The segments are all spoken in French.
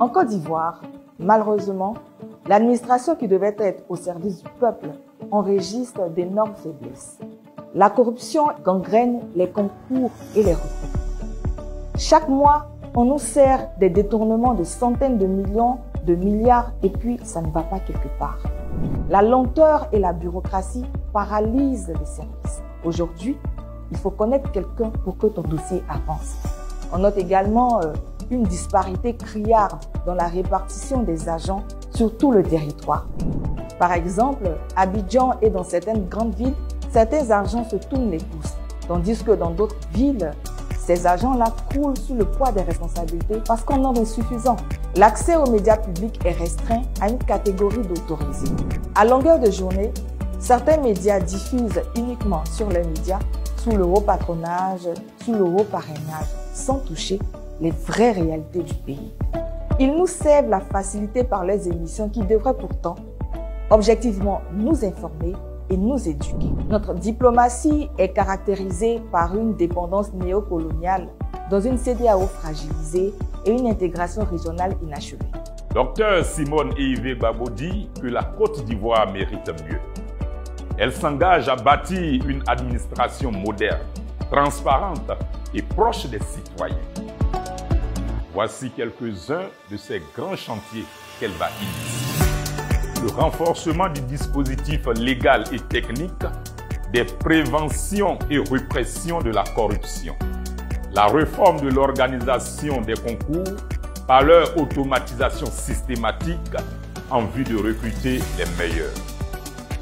En Côte d'Ivoire, malheureusement, l'administration qui devait être au service du peuple enregistre d'énormes faiblesses. La corruption gangrène les concours et les recrutements. Chaque mois, on nous sert des détournements de centaines de millions, de milliards, et puis ça ne va pas quelque part. La lenteur et la bureaucratie paralysent les services. Aujourd'hui, il faut connaître quelqu'un pour que ton dossier avance. On note également une disparité criarde dans la répartition des agents sur tout le territoire. Par exemple, à Abidjan et dans certaines grandes villes, certains agents se tournent les pouces, tandis que dans d'autres villes, ces agents-là coulent sous le poids des responsabilités parce qu'en nombre insuffisant. L'accès aux médias publics est restreint à une catégorie d'autorisés. À longueur de journée, certains médias diffusent uniquement sur les médias sous le haut patronage, sous le haut parrainage, sans toucher les vraies réalités du pays. Ils nous servent la facilité par leurs émissions qui devraient pourtant objectivement nous informer et nous éduquer. Notre diplomatie est caractérisée par une dépendance néocoloniale dans une CEDEAO fragilisée et une intégration régionale inachevée. Docteur Simone Hervé Gbagbo dit que la Côte d'Ivoire mérite mieux. Elle s'engage à bâtir une administration moderne, transparente et proche des citoyens. Voici quelques-uns de ces grands chantiers qu'elle va initier. Le renforcement du dispositif légal et technique des préventions et répressions de la corruption. La réforme de l'organisation des concours par leur automatisation systématique en vue de recruter les meilleurs.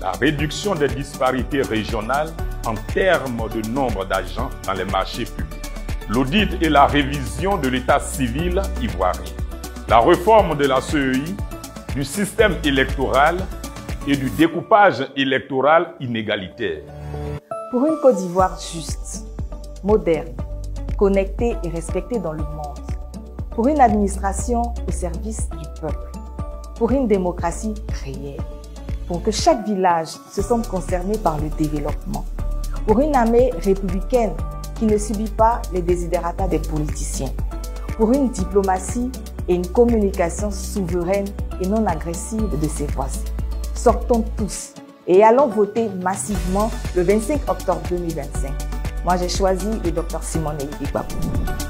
La réduction des disparités régionales en termes de nombre d'agents dans les marchés publics. L'audit et la révision de l'état civil ivoirien. La réforme de la CEI, du système électoral et du découpage électoral inégalitaire. Pour une Côte d'Ivoire juste, moderne, connectée et respectée dans le monde. Pour une administration au service du peuple. Pour une démocratie réelle. Pour que chaque village se sente concerné par le développement. Pour une armée républicaine qui ne subit pas les desiderata des politiciens. Pour une diplomatie et une communication souveraine et non agressive de ses voisins. Sortons tous et allons voter massivement le 25 octobre 2025. Moi, j'ai choisi le Dr Simone Hervé Gbagbo.